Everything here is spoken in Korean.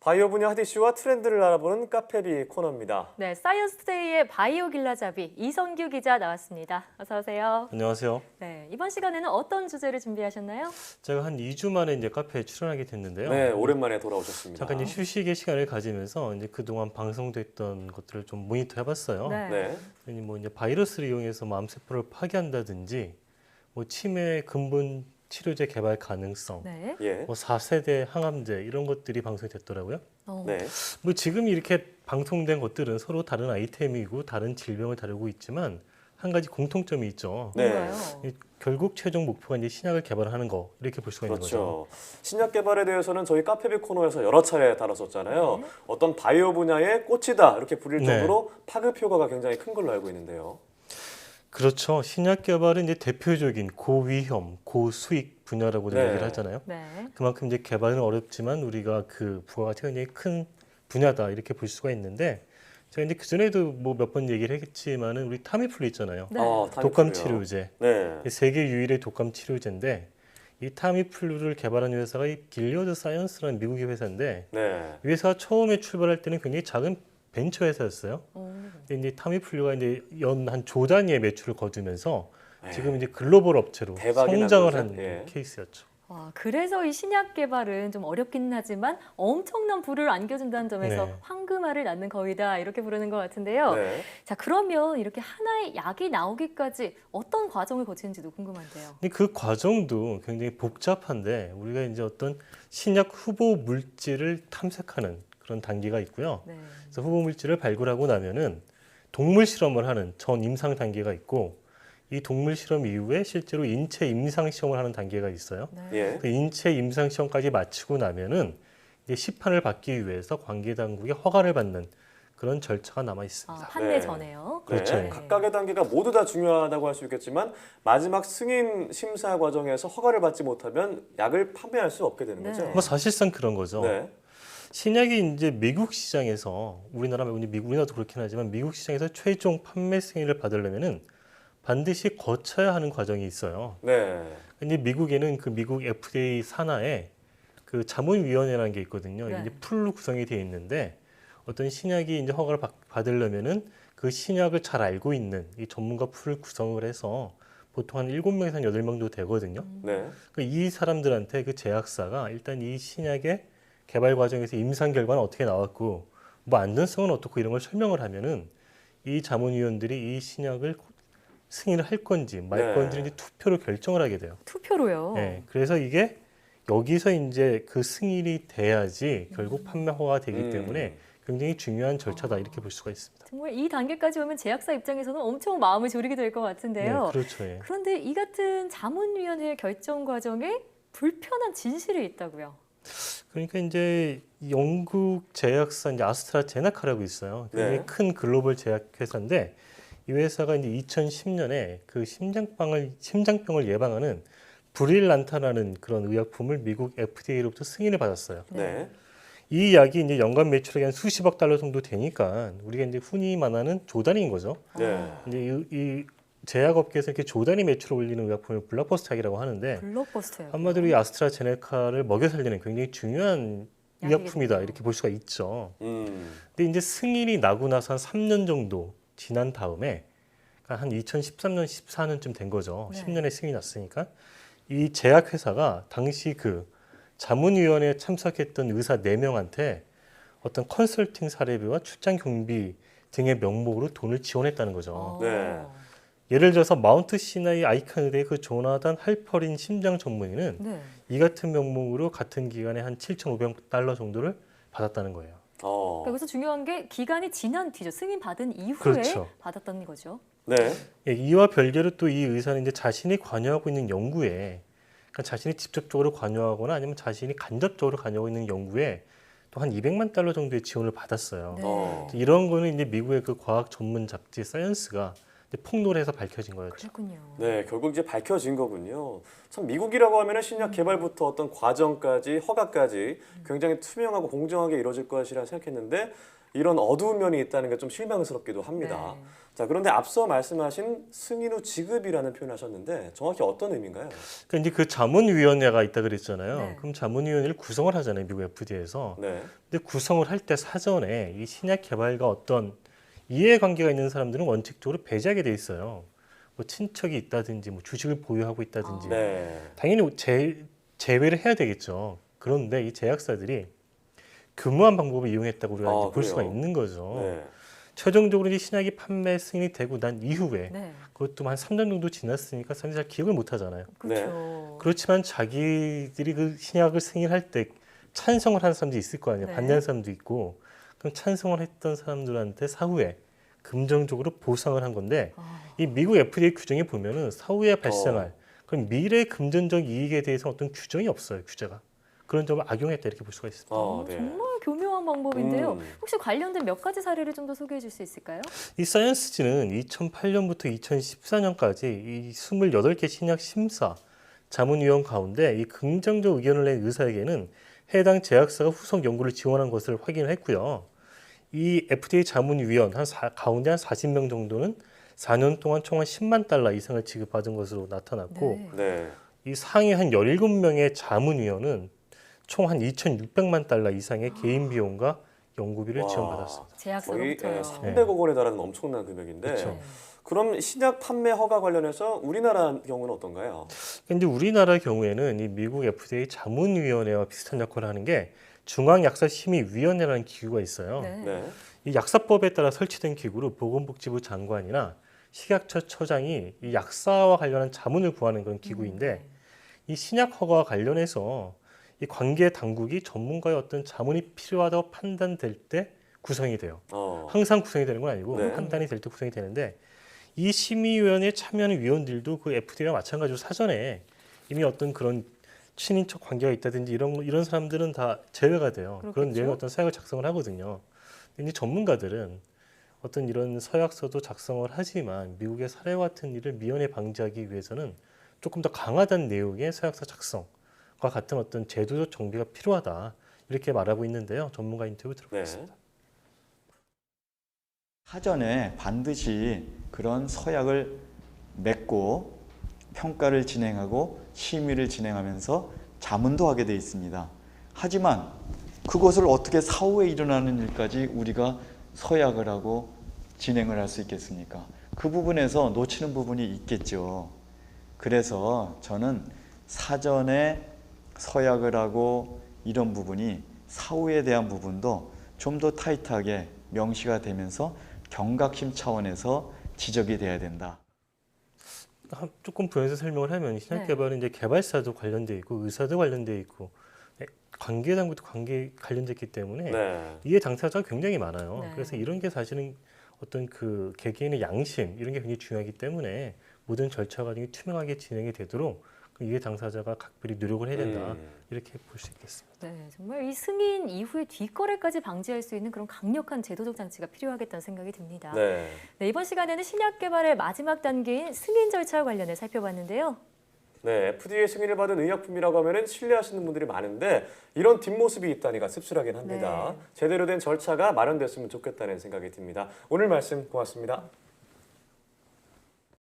바이오 분야 핫 이슈와 트렌드를 알아보는 카페비 코너입니다. 네, 사이언스데이의 바이오 길라잡이 이선규 기자 나왔습니다. 어서 오세요. 안녕하세요. 네, 이번 시간에는 어떤 주제를 준비하셨나요? 제가 한 2주 만에 이제 카페에 출연하게 됐는데요. 네, 오랜만에 돌아오셨습니다. 잠깐 이제 휴식의 시간을 가지면서 이제 그동안 방송됐던 것들을 좀 모니터해봤어요. 네. 그러니 뭐 이제 바이러스를 이용해서 암세포를 파괴한다든지, 뭐 치매 근본 치료제 개발 가능성, 네. 예. 뭐 4세대 항암제 이런 것들이 방송이 됐더라고요. 네. 뭐 지금 이렇게 방송된 것들은 서로 다른 아이템이고 다른 질병을 다루고 있지만 한 가지 공통점이 있죠. 네. 뭔가요? 결국 최종 목표가 이제 신약을 개발하는 거 이렇게 볼 수가 있는 거죠. 그렇죠. 신약 개발에 대해서는 저희 카페비 코너에서 여러 차례 다뤘었잖아요. 어떤 바이오 분야의 꽃이다 이렇게 부릴 네. 정도로 파급 효과가 굉장히 큰 걸로 알고 있는데요. 그렇죠. 신약 개발은 이제 대표적인 고위험, 고수익 분야라고 네. 얘기를 하잖아요. 네. 그만큼 이제 개발은 어렵지만 우리가 그 부가가치가 굉장히 큰 분야다 이렇게 볼 수가 있는데 제가 이제 그 전에도 뭐 몇 번 얘기를 했지만은 우리 타미플루 있잖아요. 네. 독감 타미플루요. 치료제. 네. 세계 유일의 독감 치료제인데 이 타미플루를 개발한 회사가 이 길리어드 사이언스라는 미국의 회사인데 네. 이 회사가 처음에 출발할 때는 굉장히 작은 벤처 회사였어요. 오. 근데 이제 타미플루가 이제 연 한 조 단위의 매출을 거두면서 네. 지금 이제 글로벌 업체로 대박이 난 성장을 거죠. 한 예. 케이스였죠. 와, 그래서 이 신약 개발은 좀 어렵긴 하지만 엄청난 부를 안겨준다는 점에서 네. 황금알을 낳는 거위다 이렇게 부르는 것 같은데요. 네. 자, 그러면 이렇게 하나의 약이 나오기까지 어떤 과정을 거치는지도 궁금한데요. 근데 그 과정도 굉장히 복잡한데 우리가 이제 어떤 신약 후보 물질을 탐색하는 그런 단계가 있고요. 네. 그래서 후보 물질을 발굴하고 나면은 동물 실험을 하는 전 임상 단계가 있고 이 동물 실험 이후에 실제로 인체 임상 시험을 하는 단계가 있어요. 네. 예. 그 인체 임상 시험까지 마치고 나면은 이제 시판을 받기 위해서 관계 당국의 허가를 받는 그런 절차가 남아 있습니다. 판매 네. 전에요. 그렇죠. 네. 각각의 단계가 모두 다 중요하다고 할 수 있겠지만 마지막 승인 심사 과정에서 허가를 받지 못하면 약을 판매할 수 없게 되는 네. 거죠. 뭐 사실상 그런 거죠. 네. 신약이 이제 미국 시장에서 우리나라 말고 이제 우리나라도 그렇긴 하지만 미국 시장에서 최종 판매 승인을 받으려면은 반드시 거쳐야 하는 과정이 있어요. 네. 근데 미국에는 그 미국 FDA 산하에 그 자문위원회라는 게 있거든요. 네. 이제 풀로 구성이 되어 있는데 어떤 신약이 이제 허가를 받으려면은 그 신약을 잘 알고 있는 이 전문가 풀을 구성을 해서 보통 한 7명에서 한 8명 정도 되거든요. 네. 이 사람들한테 그 제약사가 일단 이 신약의 개발 과정에서 임상 결과는 어떻게 나왔고 뭐 안전성은 어떻고 이런 걸 설명을 하면은 이 자문위원들이 이 신약을 승인을 할 건지 말 네. 건지 이제 투표로 결정을 하게 돼요. 투표로요. 네, 그래서 이게 여기서 이제 그 승인이 돼야지 결국 판매 허가가 되기 때문에 굉장히 중요한 절차다 이렇게 볼 수가 있습니다. 정말 이 단계까지 오면 제약사 입장에서는 엄청 마음을 졸이게 될 것 같은데요. 네, 그렇죠. 예. 그런데 이 같은 자문위원회 결정 과정에 불편한 진실이 있다고요. 그러니까 이제 영국 제약사 이제 아스트라제네카라고 있어요. 굉장히 네. 큰 글로벌 제약 회사인데 이 회사가 이제 2010년에 그 심장병을 예방하는 브릴란타라는 그런 의약품을 미국 FDA로부터 승인을 받았어요. 네. 이 약이 이제 연간 매출액이 한 수십억 달러 정도 되니까 우리가 이제 흔히 말하는 조단위인 거죠. 네. 이제 이 제약업계에서 이렇게 조단위 매출을 올리는 의약품을 블록버스터약이라고 하는데 블록버스터요. 한마디로 이 아스트라제네카를 먹여 살리는 굉장히 중요한 의약품이다 약이겠네요. 이렇게 볼 수가 있죠. 음. 근데 이제 승인이 나고 나서 한 3년 정도 지난 다음에 그러니까 한 2013년, 14년쯤 된 거죠. 네. 10년에 승인이 났으니까 이 제약회사가 당시 그 자문위원회에 참석했던 의사 4명한테 어떤 컨설팅 사례비와 출장 경비 등의 명목으로 돈을 지원했다는 거죠. 네. 예를 들어서 마운트 시나이 아이칸 의대의 그 조나단 할퍼린 심장 전문의는 네. 이 같은 명목으로 같은 기간에 한 7,500달러 정도를 받았다는 거예요. 그러니까 여기서 중요한 게 기간이 지난 뒤죠. 승인 받은 이후에 그렇죠. 받았다는 거죠. 네. 예, 이와 별개로 또 이 의사는 이제 자신이 관여하고 있는 연구에, 그러니까 자신이 직접적으로 관여하거나 아니면 자신이 간접적으로 관여하고 있는 연구에 또 한 200만 달러 정도의 지원을 받았어요. 네. 어. 이런 거는 이제 미국의 그 과학 전문 잡지 사이언스가 근데 폭로해서 밝혀진 거였죠. 그렇군요. 네, 결국 이제 밝혀진 거군요. 참 미국이라고 하면은 신약 개발부터 어떤 과정까지 허가까지 굉장히 투명하고 공정하게 이루어질 것이라 생각했는데 이런 어두운 면이 있다는 게 좀 실망스럽기도 합니다. 네. 자, 그런데 앞서 말씀하신 승인 후 지급이라는 표현 하셨는데 정확히 어떤 의미인가요? 그러니까 이제 그 자문위원회가 있다 그랬잖아요. 네. 그럼 자문위원회를 구성을 하잖아요, 미국 FDA에서. 네. 근데 구성을 할 때 사전에 이 신약 개발과 어떤 이해관계가 있는 사람들은 원칙적으로 배제하게 돼 있어요. 뭐 친척이 있다든지, 뭐 주식을 보유하고 있다든지, 네. 당연히 제외를 해야 되겠죠. 그런데 이 제약사들이 교묘한 방법을 이용했다고 우리가 이제 볼 수가 그래요? 있는 거죠. 네. 최종적으로 이 신약이 판매 승인이 되고 난 이후에 네. 그것도 한 3년 정도 지났으니까 사람들이 잘 기억을 못 하잖아요. 그렇죠. 그렇지만 자기들이 그 신약을 승인할 때 찬성을 하는 사람도 있을 거 아니에요. 네. 반대하는 사람도 있고. 그럼 찬성을 했던 사람들한테 사후에 금전적으로 보상을 한 건데 아, 이 미국 FDA 규정에 보면은 사후에 발생할 그럼 미래 금전적 이익에 대해서 어떤 규정이 없어요. 규제가. 그런 점을 악용했다 이렇게 볼 수가 있습니다. 네. 정말 교묘한 방법인데요. 음. 혹시 관련된 몇 가지 사례를 좀 더 소개해 줄 수 있을까요? 이 사이언스지는 2008년부터 2014년까지 이 28개 신약 심사 자문위원 가운데 이 긍정적 의견을 낸 의사에게는 해당 제약사가 후속 연구를 지원한 것을 확인을 했고요. 이 FDA 자문위원 가운데 한 40명 정도는 4년 동안 총 한 10만 달러 이상을 지급받은 것으로 나타났고 네. 네. 이 상위 한 17명의 자문위원은 총 한 2,600만 달러 이상의 개인 비용과 연구비를 와, 지원받았습니다. 거의 제약사로부터요. 300억 원에 달하는 엄청난 금액인데 그렇죠. 네. 그럼 신약 판매 허가 관련해서 우리나라 경우는 어떤가요? 근데 우리나라 경우에는 이 미국 FDA 자문위원회와 비슷한 역할을 하는 게 중앙약사심의위원회라는 기구가 있어요. 네. 네. 이 약사법에 따라 설치된 기구로 보건복지부 장관이나 식약처 처장이 이 약사와 관련한 자문을 구하는 그런 기구인데 이 신약 허가와 관련해서 이 관계 당국이 전문가의 어떤 자문이 필요하다고 판단될 때 구성이 돼요. 항상 구성이 되는 건 아니고 네. 판단이 될 때 구성이 되는데 이 심의위원회에 참여하는 위원들도 그 FDA와 마찬가지로 사전에 이미 어떤 그런 친인척 관계가 있다든지 이런 사람들은 다 제외가 돼요. 그런 그렇겠죠. 내용의 어떤 서약을 작성을 하거든요. 근데 전문가들은 어떤 이런 서약서도 작성을 하지만 미국의 사례와 같은 일을 미연에 방지하기 위해서는 조금 더 강화된 내용의 서약서 작성과 같은 어떤 제도적 정비가 필요하다 이렇게 말하고 있는데요. 전문가 인터뷰 들어보겠습니다. 사전에 반드시 그런 서약을 맺고 평가를 진행하고 심의를 진행하면서 자문도 하게 돼 있습니다. 하지만 그것을 어떻게 사후에 일어나는 일까지 우리가 서약을 하고 진행을 할 수 있겠습니까? 그 부분에서 놓치는 부분이 있겠죠. 그래서 저는 사전에 서약을 하고 이런 부분이 사후에 대한 부분도 좀 더 타이트하게 명시가 되면서 경각심 차원에서 지적이 돼야 된다. 조금 부연해서 설명을 하면 신약 네. 개발은 이제 개발사도 관련돼 있고 의사도 관련돼 있고 관계 당국도 관련돼 있기 때문에 네. 이해 당사자가 굉장히 많아요. 네. 그래서 이런 게 사실은 어떤 그 개개인의 양심 이런 게 굉장히 중요하기 때문에 모든 절차 과정이 투명하게 진행이 되도록 그 이해 당사자가 각별히 노력을 해야 된다 이렇게 볼 수 있겠습니다. 네, 정말 이 승인 이후에 뒷거래까지 방지할 수 있는 그런 강력한 제도적 장치가 필요하겠다는 생각이 듭니다. 네. 네, 이번 시간에는 신약 개발의 마지막 단계인 승인 절차와 관련해 살펴봤는데요. 네, FDA 승인을 받은 의약품이라고 하면은 신뢰하시는 분들이 많은데 이런 뒷모습이 있다니까 씁쓸하긴 합니다. 네. 제대로 된 절차가 마련됐으면 좋겠다는 생각이 듭니다. 오늘 말씀 고맙습니다.